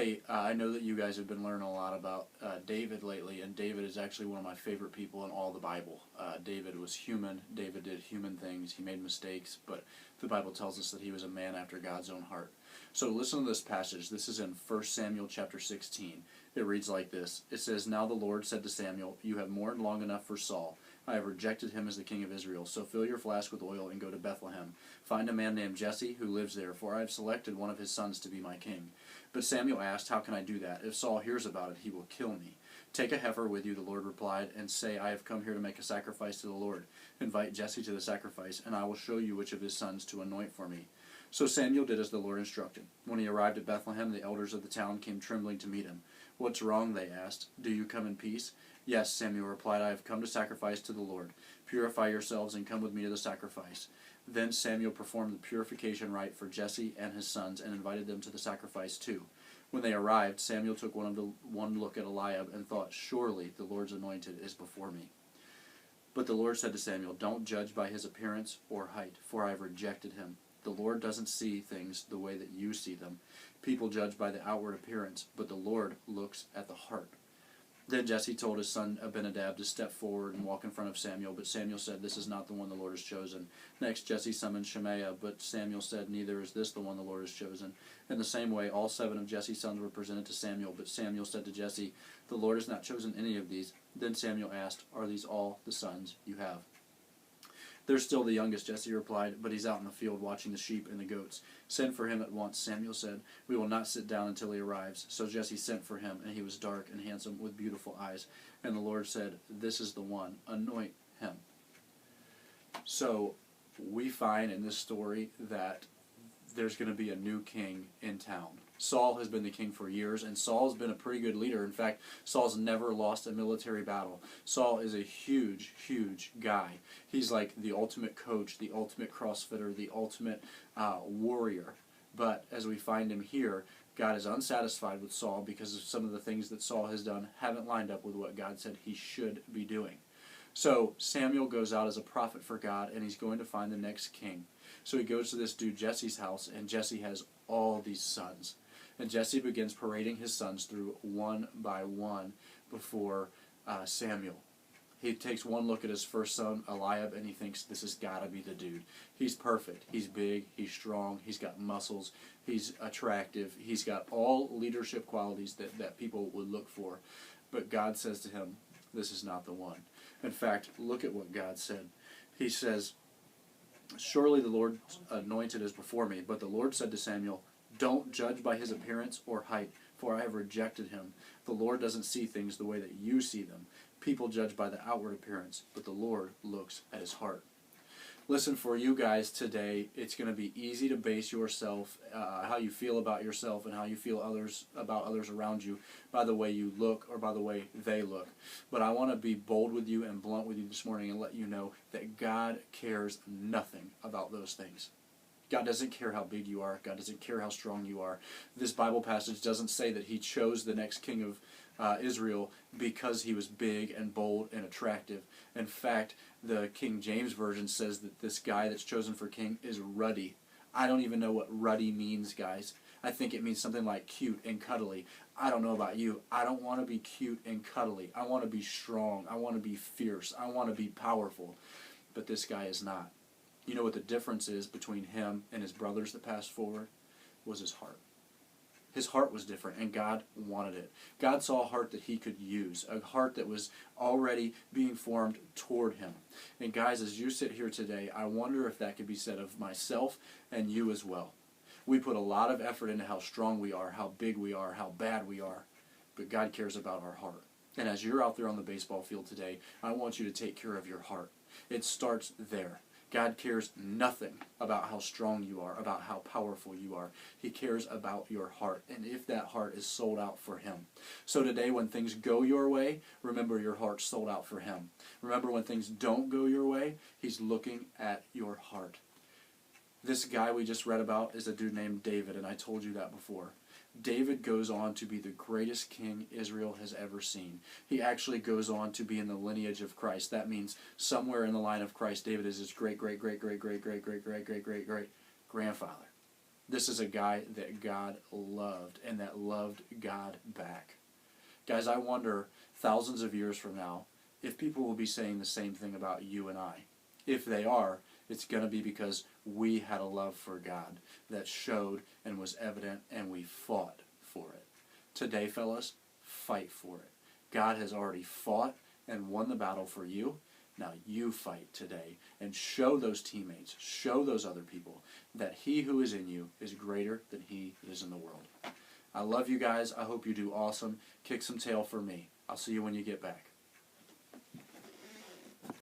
Hey, I know that you guys have been learning a lot about David lately, and David is actually one of my favorite people in all the Bible. David was human. David did human things. He made mistakes, but the Bible tells us that he was a man after God's own heart. So listen to this passage. This is in 1 Samuel chapter 16. It reads like this. It says, "Now the Lord said to Samuel, you have mourned long enough for Saul. I have rejected him as the king of Israel. So fill your flask with oil and go to Bethlehem. Find a man named Jesse who lives there, for I have selected one of his sons to be my king." But Samuel asked, "How can I do that? If Saul hears about it, he will kill me." "Take a heifer with you," the Lord replied, "and say, I have come here to make a sacrifice to the Lord. Invite Jesse to the sacrifice, and I will show you which of his sons to anoint for me." So Samuel did as the Lord instructed. When he arrived at Bethlehem, the elders of the town came trembling to meet him. "What's wrong?" they asked. "Do you come in peace?" "Yes," Samuel replied, "I have come to sacrifice to the Lord. Purify yourselves and come with me to the sacrifice." Then Samuel performed the purification rite for Jesse and his sons and invited them to the sacrifice too. When they arrived, Samuel took one look at Eliab and thought, "Surely the Lord's anointed is before me." But the Lord said to Samuel, "Don't judge by his appearance or height, for I have rejected him. The Lord doesn't see things the way that you see them. People judge by the outward appearance, but the Lord looks at the heart." Then Jesse told his son Abinadab to step forward and walk in front of Samuel, but Samuel said, "This is not the one the Lord has chosen." Next, Jesse summoned Shemaiah, but Samuel said, "Neither is this the one the Lord has chosen." In the same way, all 7 of Jesse's sons were presented to Samuel, but Samuel said to Jesse, "The Lord has not chosen any of these." Then Samuel asked, "Are these all the sons you have?" "They're still the youngest," Jesse replied, "but he's out in the field watching the sheep and the goats." "Send for him at once," Samuel said. "We will not sit down until he arrives." So Jesse sent for him, and he was dark and handsome with beautiful eyes. And the Lord said, "This is the one. Anoint him." So we find in this story that there's going to be a new king in town. Saul has been the king for years, and Saul's been a pretty good leader. In fact, Saul's never lost a military battle. Saul is a huge, huge guy. He's like the ultimate coach, the ultimate CrossFitter, the ultimate warrior. But as we find him here, God is unsatisfied with Saul because of some of the things that Saul has done haven't lined up with what God said he should be doing. So Samuel goes out as a prophet for God, and he's going to find the next king. So he goes to this dude Jesse's house, and Jesse has all these sons. And Jesse begins parading his sons through one by one before Samuel. He takes one look at his first son, Eliab, and he thinks, this has got to be the dude. He's perfect. He's big. He's strong. He's got muscles. He's attractive. He's got all leadership qualities that people would look for. But God says to him, this is not the one. In fact, look at what God said. He says, "Surely the Lord anointed is before me." But the Lord said to Samuel, "Don't judge by his appearance or height, for I have rejected him. The Lord doesn't see things the way that you see them. People judge by the outward appearance, but the Lord looks at his heart." Listen, for you guys today, it's going to be easy to base yourself, how you feel about yourself and how you feel about others around you, by the way you look or by the way they look. But I want to be bold with you and blunt with you this morning and let you know that God cares nothing about those things. God doesn't care how big you are. God doesn't care how strong you are. This Bible passage doesn't say that he chose the next king of Israel because he was big and bold and attractive. In fact, the King James Version says that this guy that's chosen for king is ruddy. I don't even know what ruddy means, guys. I think it means something like cute and cuddly. I don't know about you. I don't want to be cute and cuddly. I want to be strong. I want to be fierce. I want to be powerful. But this guy is not. You know what the difference is between him and his brothers that passed forward? Was his heart. His heart was different, and God wanted it. God saw a heart that he could use, a heart that was already being formed toward him. And guys, as you sit here today, I wonder if that could be said of myself and you as well. We put a lot of effort into how strong we are, how big we are, how bad we are, but God cares about our heart. And as you're out there on the baseball field today, I want you to take care of your heart. It starts there. God cares nothing about how strong you are, about how powerful you are. He cares about your heart, and if that heart is sold out for him. So today, when things go your way, remember your heart's sold out for him. Remember when things don't go your way, he's looking at your heart. This guy we just read about is a dude named David, and I told you that before. David goes on to be the greatest king Israel has ever seen. He actually goes on to be in the lineage of Christ. That means somewhere in the line of Christ, David is his great grandfather. This is a guy that God loved and that loved God back. Guys, I wonder thousands of years from now if people will be saying the same thing about you and I. If they are, it's going to be because we had a love for God that showed and was evident, and we fought for it. Today, fellas, fight for it. God has already fought and won the battle for you. Now you fight today and show those teammates, show those other people that he who is in you is greater than he that is in the world. I love you guys. I hope you do awesome. Kick some tail for me. I'll see you when you get back.